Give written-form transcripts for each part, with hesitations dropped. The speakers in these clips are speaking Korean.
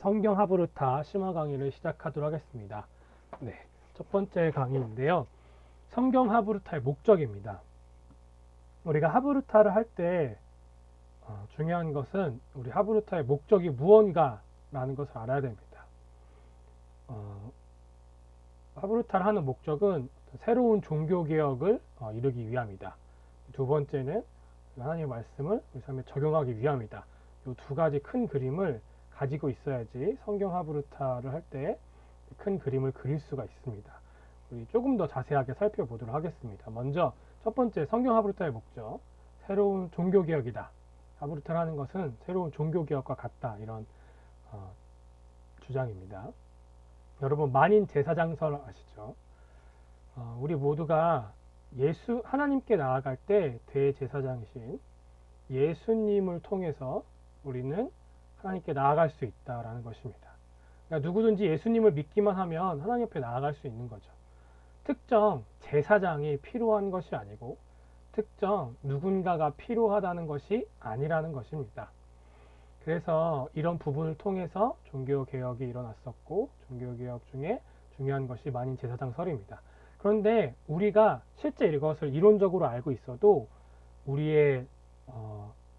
성경 하브루타 심화 강의를 시작하도록 하겠습니다. 네, 첫 번째 강의인데요. 성경 하브루타의 목적입니다. 우리가 하브루타를 할 때 중요한 것은 우리 하브루타의 목적이 무언가라는 것을 알아야 됩니다. 하브루타를 하는 목적은 새로운 종교개혁을 이루기 위함이다. 두 번째는 하나님의 말씀을 우리 삶에 적용하기 위함이다. 이 두 가지 큰 그림을 가지고 있어야지 성경 하브루타를 할 때 큰 그림을 그릴 수가 있습니다. 우리 조금 더 자세하게 살펴보도록 하겠습니다. 먼저 첫 번째 성경 하브루타의 목적, 새로운 종교개혁이다. 하브루타를 하는 것은 새로운 종교개혁과 같다. 이런 주장입니다. 여러분 만인 제사장설 아시죠? 우리 모두가 하나님께 나아갈 때 대제사장이신 예수님을 통해서 우리는 하나님께 나아갈 수 있다라는 것입니다. 그러니까 누구든지 예수님을 믿기만 하면 하나님 앞에 나아갈 수 있는 거죠. 특정 제사장이 필요한 것이 아니고 특정 누군가가 필요하다는 것이 아니라는 것입니다. 그래서 이런 부분을 통해서 종교개혁이 일어났었고 종교개혁 중에 중요한 것이 만인 제사장설입니다. 그런데 우리가 실제 이것을 이론적으로 알고 있어도 우리의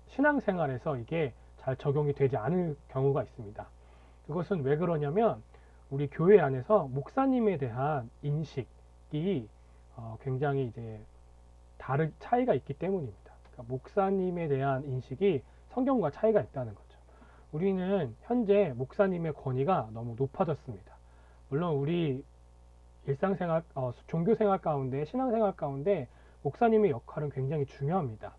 신앙생활에서 이게 잘 적용이 되지 않을 경우가 있습니다. 그것은 왜 그러냐면 우리 교회 안에서 목사님에 대한 인식이 굉장히 이제 차이가 있기 때문입니다. 그러니까 목사님에 대한 인식이 성경과 차이가 있다는 거죠. 우리는 현재 목사님의 권위가 너무 높아졌습니다. 물론 우리 일상생활, 종교생활 가운데, 신앙생활 가운데 목사님의 역할은 굉장히 중요합니다.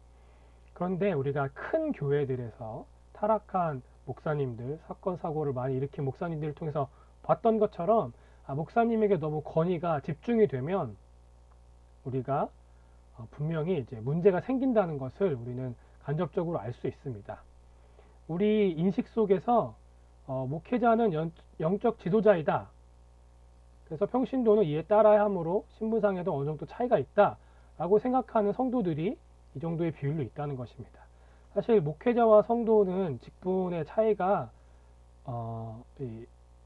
그런데 우리가 큰 교회들에서 타락한 목사님들, 사건, 사고를 많이 일으킨 목사님들을 통해서 봤던 것처럼 목사님에게 너무 권위가 집중이 되면 우리가 분명히 이제 문제가 생긴다는 것을 우리는 간접적으로 알 수 있습니다. 우리 인식 속에서 목회자는 영적 지도자이다. 그래서 평신도는 이에 따라야 하므로 신분상에도 어느 정도 차이가 있다 라고 생각하는 성도들이 이 정도의 비율로 있다는 것입니다. 사실 목회자와 성도는 직분의 차이가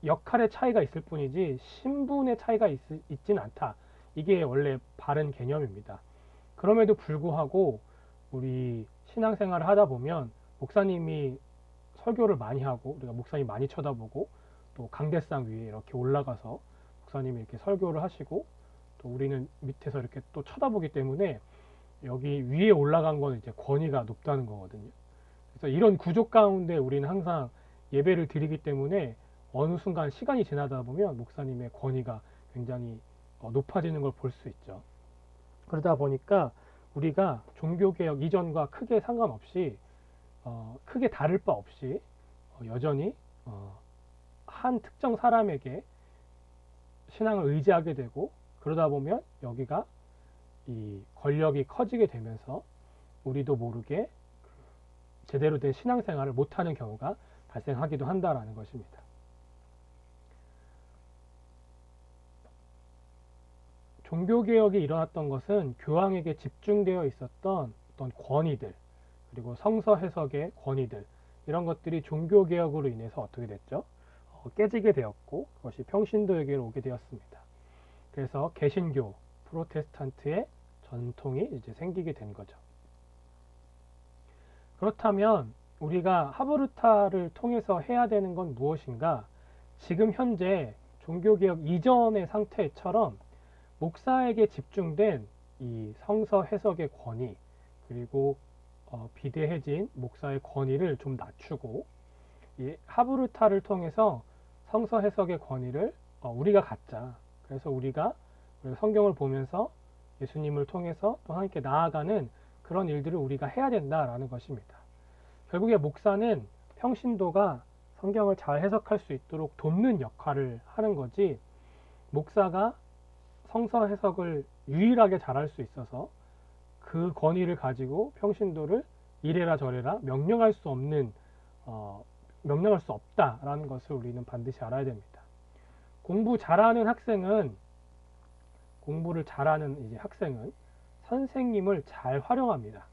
역할의 차이가 있을 뿐이지 신분의 차이가 있진 않다. 이게 원래 바른 개념입니다. 그럼에도 불구하고 우리 신앙생활을 하다 보면 목사님이 설교를 많이 하고 우리가 목사님 많이 쳐다보고 또 강대상 위에 이렇게 올라가서 목사님이 이렇게 설교를 하시고 또 우리는 밑에서 이렇게 또 쳐다보기 때문에 여기 위에 올라간 건 이제 권위가 높다는 거거든요. 그래서 이런 구조 가운데 우리는 항상 예배를 드리기 때문에 어느 순간 시간이 지나다 보면 목사님의 권위가 굉장히 높아지는 걸 볼 수 있죠. 그러다 보니까 우리가 종교개혁 이전과 크게 상관없이 크게 다를 바 없이 여전히 한 특정 사람에게 신앙을 의지하게 되고 그러다 보면 여기가 이 권력이 커지게 되면서 우리도 모르게 제대로 된 신앙생활을 못하는 경우가 발생하기도 한다라는 것입니다. 종교개혁이 일어났던 것은 교황에게 집중되어 있었던 어떤 권위들 그리고 성서 해석의 권위들 이런 것들이 종교개혁으로 인해서 어떻게 됐죠? 깨지게 되었고 그것이 평신도에게로 오게 되었습니다. 그래서 개신교, 프로테스탄트의 전통이 이제 생기게 된 거죠. 그렇다면 우리가 하브루타를 통해서 해야 되는 건 무엇인가? 지금 현재 종교개혁 이전의 상태처럼 목사에게 집중된 이 성서 해석의 권위 그리고 비대해진 목사의 권위를 좀 낮추고 이 하브루타를 통해서 성서 해석의 권위를 우리가 갖자. 그래서 우리가 성경을 보면서 예수님을 통해서 또 하나님께 나아가는 그런 일들을 우리가 해야 된다라는 것입니다. 결국에 목사는 평신도가 성경을 잘 해석할 수 있도록 돕는 역할을 하는 거지 목사가 성서 해석을 유일하게 잘할 수 있어서 그 권위를 가지고 평신도를 이래라 저래라 명령할 수 없다라는 것을 우리는 반드시 알아야 됩니다. 공부를 잘하는 학생은 선생님을 잘 활용합니다.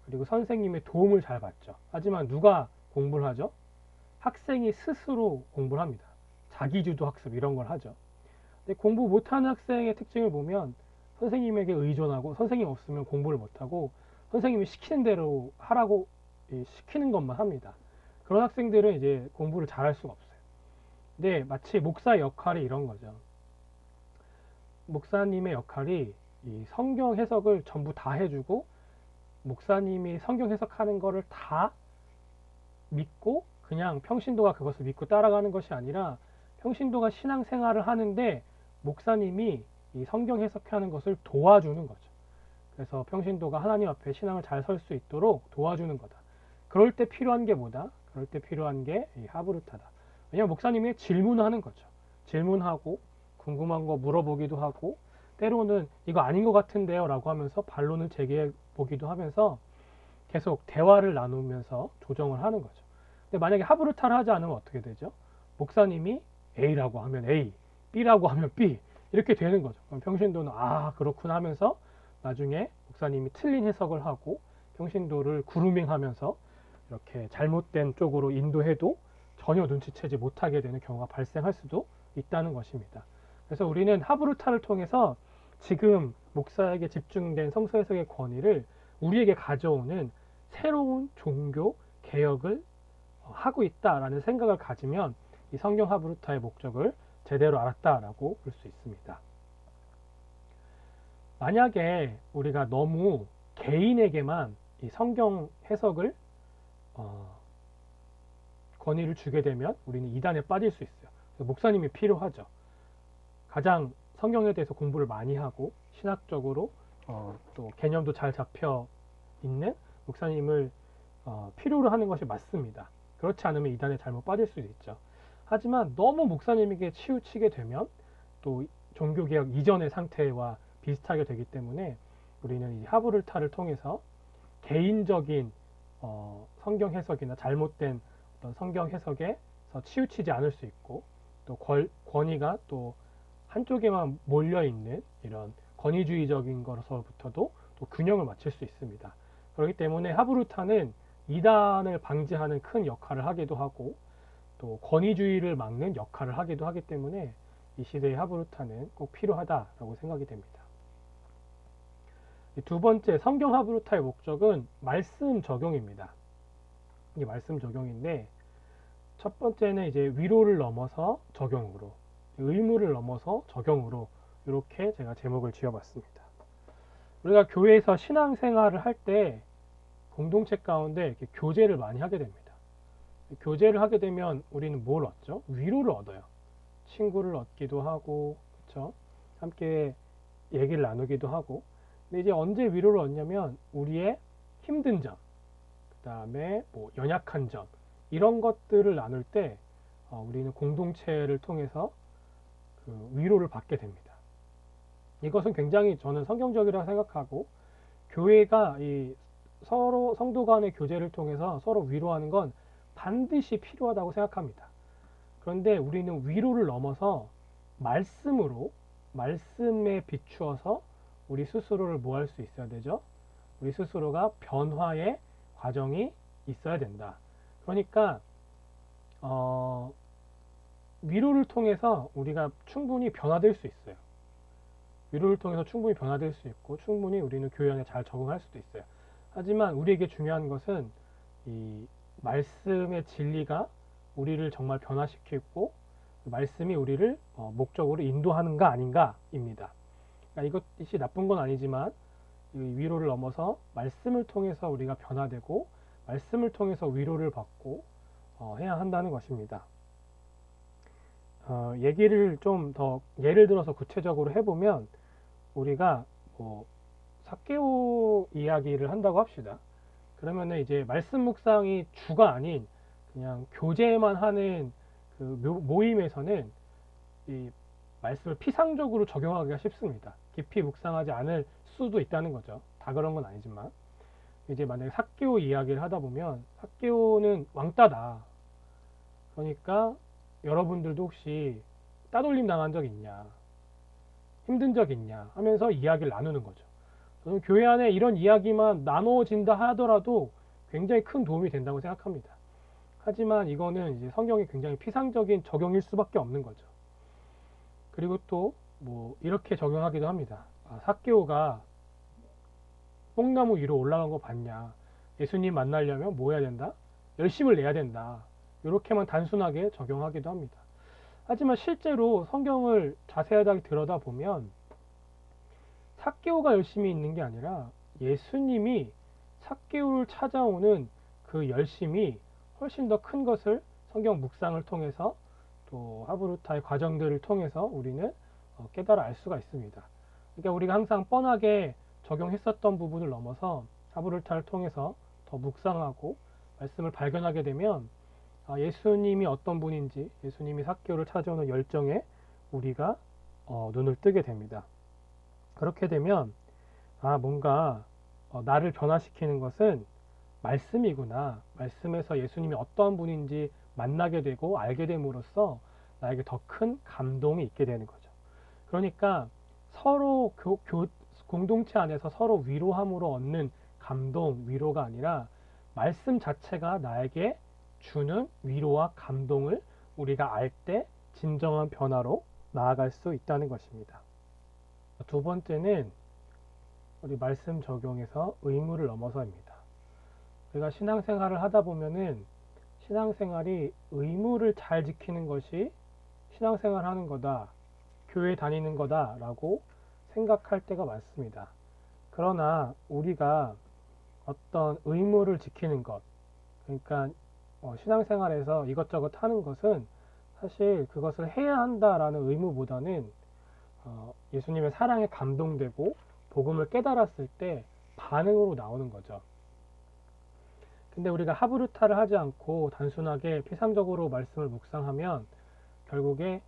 그리고 선생님의 도움을 잘 받죠. 하지만 누가 공부를 하죠? 학생이 스스로 공부를 합니다. 자기주도 학습 이런 걸 하죠. 근데 공부 못하는 학생의 특징을 보면 선생님에게 의존하고 선생님 없으면 공부를 못하고 선생님이 시키는 대로 하라고 시키는 것만 합니다. 그런 학생들은 이제 공부를 잘할 수가 없어요. 근데 마치 목사의 역할이 이런 거죠. 목사님의 역할이 이 성경 해석을 전부 다 해주고 목사님이 성경 해석하는 거를 다 믿고 그냥 평신도가 그것을 믿고 따라가는 것이 아니라 평신도가 신앙생활을 하는데 목사님이 이 성경 해석하는 것을 도와주는 거죠. 그래서 평신도가 하나님 앞에 신앙을 잘 설 수 있도록 도와주는 거다. 그럴 때 필요한 게 뭐다? 그럴 때 필요한 게 이 하브루타다. 왜냐하면 목사님이 질문하는 거죠. 질문하고 궁금한 거 물어보기도 하고 때로는 이거 아닌 것 같은데요 라고 하면서 반론을 제기해 보기도 하면서 계속 대화를 나누면서 조정을 하는 거죠. 근데 만약에 하브루타를 하지 않으면 어떻게 되죠? 목사님이 A라고 하면 A, B라고 하면 B 이렇게 되는 거죠. 그럼 평신도는 아 그렇구나 하면서 나중에 목사님이 틀린 해석을 하고 평신도를 구루밍하면서 이렇게 잘못된 쪽으로 인도해도 전혀 눈치채지 못하게 되는 경우가 발생할 수도 있다는 것입니다. 그래서 우리는 하브루타를 통해서 지금 목사에게 집중된 성서 해석의 권위를 우리에게 가져오는 새로운 종교 개혁을 하고 있다라는 생각을 가지면 이 성경 하브루타의 목적을 제대로 알았다라고 볼 수 있습니다. 만약에 우리가 너무 개인에게만 이 성경 해석을 권위를 주게 되면 우리는 이단에 빠질 수 있어요. 목사님이 필요하죠. 가장 성경에 대해서 공부를 많이 하고 신학적으로 또 개념도 잘 잡혀 있는 목사님을 필요로 하는 것이 맞습니다. 그렇지 않으면 이단에 잘못 빠질 수도 있죠. 하지만 너무 목사님에게 치우치게 되면 또 종교개혁 이전의 상태와 비슷하게 되기 때문에 우리는 이 하브루타를 통해서 개인적인 성경 해석이나 잘못된 어떤 성경 해석에서 치우치지 않을 수 있고 또 권위가 또 한쪽에만 몰려있는 이런 권위주의적인 것으로부터도 또 균형을 맞출 수 있습니다. 그렇기 때문에 하브루타는 이단을 방지하는 큰 역할을 하기도 하고 또 권위주의를 막는 역할을 하기도 하기 때문에 이 시대의 하브루타는 꼭 필요하다라고 생각이 됩니다. 두 번째 성경 하브루타의 목적은 말씀 적용입니다. 이게 말씀 적용인데 첫 번째는 이제 위로를 넘어서 적용으로 의무를 넘어서 적용으로 이렇게 제가 제목을 지어봤습니다. 우리가 교회에서 신앙생활을 할 때 공동체 가운데 이렇게 교제를 많이 하게 됩니다. 교제를 하게 되면 우리는 뭘 얻죠? 위로를 얻어요. 친구를 얻기도 하고, 그렇죠? 함께 얘기를 나누기도 하고. 근데 이제 언제 위로를 얻냐면 우리의 힘든 점, 그 다음에 뭐 연약한 점 이런 것들을 나눌 때 우리는 공동체를 통해서 그 위로를 받게 됩니다. 이것은 굉장히 저는 성경적이라고 생각하고 교회가 이 서로 성도 간의 교제를 통해서 서로 위로하는 건 반드시 필요하다고 생각합니다. 그런데 우리는 위로를 넘어서 말씀으로 말씀에 비추어서 우리 스스로를 뭐 할 수 있어야 되죠? 우리 스스로가 변화의 과정이 있어야 된다. 그러니까 위로를 통해서 우리가 충분히 변화될 수 있어요. 위로를 통해서 충분히 변화될 수 있고 충분히 우리는 교회 안에 잘 적응할 수도 있어요. 하지만 우리에게 중요한 것은 이 말씀의 진리가 우리를 정말 변화시키고 말씀이 우리를 목적으로 인도하는가 아닌가입니다. 그러니까 이것이 나쁜 건 아니지만 위로를 넘어서 말씀을 통해서 우리가 변화되고 말씀을 통해서 위로를 받고 해야 한다는 것입니다. 얘기를 좀 더 예를 들어서 구체적으로 해보면 우리가 뭐 삭개오 이야기를 한다고 합시다. 그러면은 이제 말씀 묵상이 주가 아닌 그냥 교제만 하는 그 모임에서는 이 말씀을 피상적으로 적용하기가 쉽습니다. 깊이 묵상하지 않을 수도 있다는 거죠. 다 그런 건 아니지만 이제 만약에 삭개오 이야기를 하다 보면 삭개오는 왕따다. 그러니까 여러분들도 혹시 따돌림 당한 적 있냐? 힘든 적 있냐? 하면서 이야기를 나누는 거죠. 저는 교회 안에 이런 이야기만 나눠진다 하더라도 굉장히 큰 도움이 된다고 생각합니다. 하지만 이거는 이제 성경이 굉장히 피상적인 적용일 수밖에 없는 거죠. 그리고 또 뭐 이렇게 적용하기도 합니다. 삭개오가 뽕나무 위로 올라간 거 봤냐? 예수님 만나려면 뭐 해야 된다? 열심을 내야 된다. 이렇게만 단순하게 적용하기도 합니다. 하지만 실제로 성경을 자세하게 들여다보면 삭개오가 열심히 있는 게 아니라 예수님이 삭개오를 찾아오는 그 열심이 훨씬 더 큰 것을 성경 묵상을 통해서 또 하브루타의 과정들을 통해서 우리는 깨달아 알 수가 있습니다. 그러니까 우리가 항상 뻔하게 적용했었던 부분을 넘어서 하브루타를 통해서 더 묵상하고 말씀을 발견하게 되면 예수님이 어떤 분인지, 예수님이 삭개오를 찾아오는 열정에 우리가 눈을 뜨게 됩니다. 그렇게 되면 뭔가 나를 변화시키는 것은 말씀이구나. 말씀에서 예수님이 어떤 분인지 만나게 되고 알게 됨으로써 나에게 더 큰 감동이 있게 되는 거죠. 그러니까 서로 공동체 안에서 서로 위로함으로 얻는 감동, 위로가 아니라 말씀 자체가 나에게 주는 위로와 감동을 우리가 알 때 진정한 변화로 나아갈 수 있다는 것입니다. 두 번째는 우리 말씀 적용에서 의무를 넘어서입니다. 우리가 신앙생활을 하다 보면은 신앙생활이 의무를 잘 지키는 것이 신앙생활 하는 거다, 교회 다니는 거다 라고 생각할 때가 많습니다. 그러나 우리가 어떤 의무를 지키는 것, 그러니까 신앙생활에서 이것저것 하는 것은 사실 그것을 해야 한다라는 의무보다는 예수님의 사랑에 감동되고 복음을 깨달았을 때 반응으로 나오는 거죠. 근데 우리가 하브루타를 하지 않고 단순하게 피상적으로 말씀을 묵상하면 결국에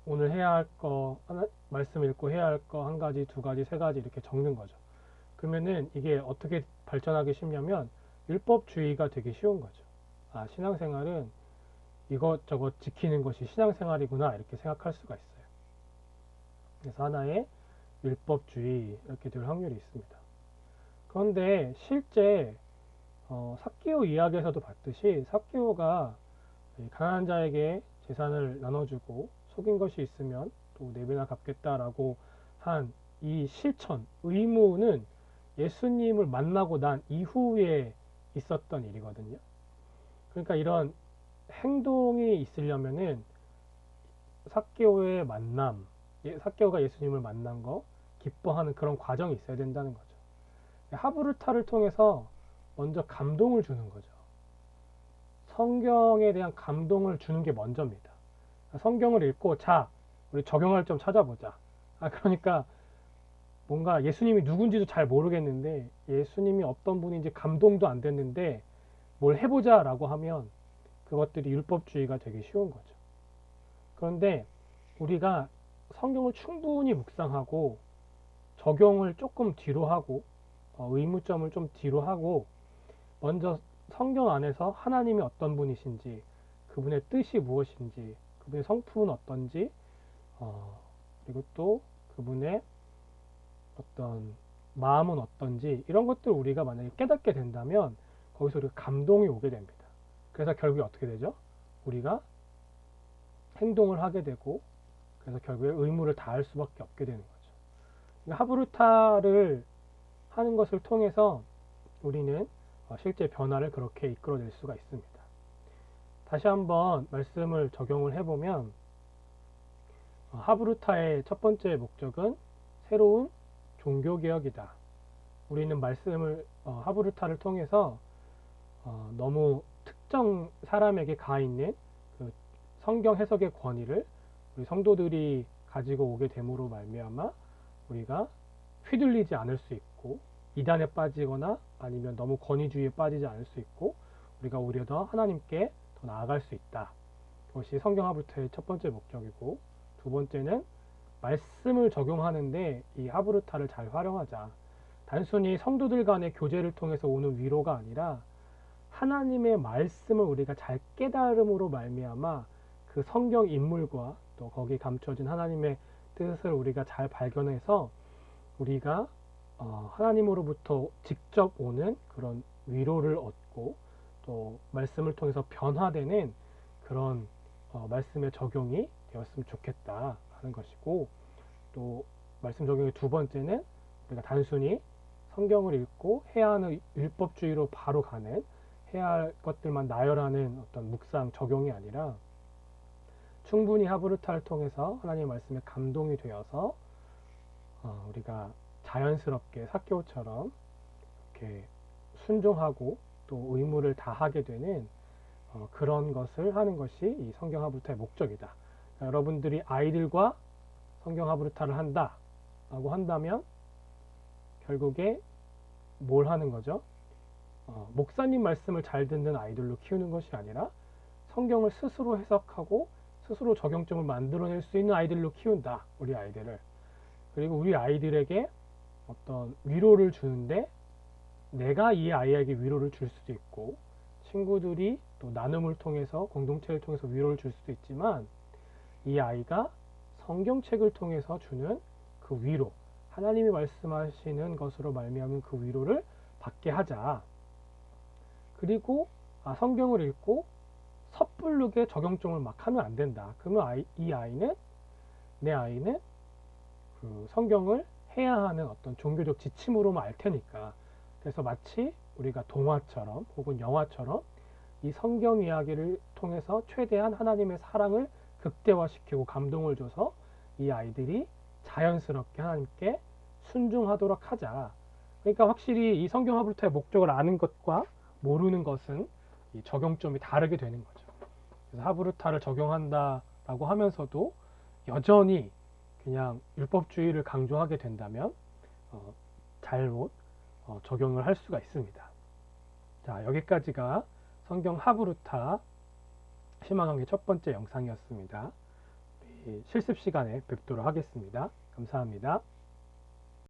오늘 해야 할 거, 말씀 읽고 해야 할 거 한 가지, 두 가지, 세 가지 이렇게 적는 거죠. 그러면은 이게 어떻게 발전하기 쉽냐면 율법주의가 되기 쉬운 거죠. 신앙생활은 이것저것 지키는 것이 신앙생활이구나 이렇게 생각할 수가 있어요. 그래서 하나의 율법주의 이렇게 될 확률이 있습니다. 그런데 실제 삭개오 이야기에서도 봤듯이 삭개오가 가난한 자에게 재산을 나눠주고 속인 것이 있으면 또 4배나 갚겠다라고 한 이 실천, 의무는 예수님을 만나고 난 이후에 있었던 일이거든요. 그러니까 이런 행동이 있으려면은 삭개오의 만남, 삭개오가 예수님을 만난 거, 기뻐하는 그런 과정이 있어야 된다는 거죠. 하브루타를 통해서 먼저 감동을 주는 거죠. 성경에 대한 감동을 주는 게 먼저입니다. 성경을 읽고 자, 우리 적용할 점 찾아보자. 그러니까 뭔가 예수님이 누군지도 잘 모르겠는데 예수님이 어떤 분인지 감동도 안 됐는데 뭘 해보자 라고 하면 그것들이 율법주의가 되기 쉬운 거죠. 그런데 우리가 성경을 충분히 묵상하고 적용을 조금 뒤로 하고 의무점을 좀 뒤로 하고 먼저 성경 안에서 하나님이 어떤 분이신지, 그분의 뜻이 무엇인지, 그분의 성품은 어떤지, 그리고 또 그분의 어떤 마음은 어떤지 이런 것들을 우리가 만약에 깨닫게 된다면 거기서 우리가 감동이 오게 됩니다. 그래서 결국에 어떻게 되죠? 우리가 행동을 하게 되고 그래서 결국에 의무를 다할 수밖에 없게 되는 거죠. 그러니까 하브루타를 하는 것을 통해서 우리는 실제 변화를 그렇게 이끌어낼 수가 있습니다. 다시 한번 말씀을 적용을 해보면 하브루타의 첫 번째 목적은 새로운 종교개혁이다. 우리는 말씀을 하브루타를 통해서 너무 특정 사람에게 가있는 그 성경 해석의 권위를 우리 성도들이 가지고 오게 됨으로 말미암아 우리가 휘둘리지 않을 수 있고 이단에 빠지거나 아니면 너무 권위주의에 빠지지 않을 수 있고 우리가 오히려 더 하나님께 더 나아갈 수 있다. 그것이 성경 하브루타의 첫 번째 목적이고 두 번째는 말씀을 적용하는데 이 하브루타를 잘 활용하자. 단순히 성도들 간의 교제를 통해서 오는 위로가 아니라 하나님의 말씀을 우리가 잘 깨달음으로 말미암아 그 성경 인물과 또 거기 감춰진 하나님의 뜻을 우리가 잘 발견해서 우리가 하나님으로부터 직접 오는 그런 위로를 얻고 또 말씀을 통해서 변화되는 그런 말씀의 적용이 되었으면 좋겠다 하는 것이고, 또 말씀 적용의 두 번째는 우리가 단순히 성경을 읽고 해야 하는 율법주의로 바로 가는, 해야 할 것들만 나열하는 어떤 묵상 적용이 아니라 충분히 하브르타를 통해서 하나님의 말씀에 감동이 되어서 우리가 자연스럽게 삭개오처럼 이렇게 순종하고 또 의무를 다하게 되는 그런 것을 하는 것이 이 성경 하브르타의 목적이다. 그러니까 여러분들이 아이들과 성경 하브르타를 한다 라고 한다면 결국에 뭘 하는 거죠? 목사님 말씀을 잘 듣는 아이들로 키우는 것이 아니라 성경을 스스로 해석하고 스스로 적용점을 만들어낼 수 있는 아이들로 키운다, 우리 아이들을. 그리고 우리 아이들에게 어떤 위로를 주는데 내가 이 아이에게 위로를 줄 수도 있고, 친구들이 또 나눔을 통해서, 공동체를 통해서 위로를 줄 수도 있지만, 이 아이가 성경책을 통해서 주는 그 위로, 하나님이 말씀하시는 것으로 말미암은 그 위로를 받게 하자. 그리고 성경을 읽고 섣부르게 적용점을 막 하면 안 된다. 그러면 내 아이는 그 성경을 해야 하는 어떤 종교적 지침으로만 알 테니까. 그래서 마치 우리가 동화처럼 혹은 영화처럼 이 성경 이야기를 통해서 최대한 하나님의 사랑을 극대화시키고 감동을 줘서 이 아이들이 자연스럽게 하나님께 순종하도록 하자. 그러니까 확실히 이 성경 하브르타의 목적을 아는 것과 모르는 것은 이 적용점이 다르게 되는 거죠. 그래서 하브르타를 적용한다라고 하면서도 여전히 그냥 율법주의를 강조하게 된다면 잘못 적용을 할 수가 있습니다. 자, 여기까지가 성경 하브르타 희망강의 첫 번째 영상이었습니다. 실습 시간에 뵙도록 하겠습니다. 감사합니다.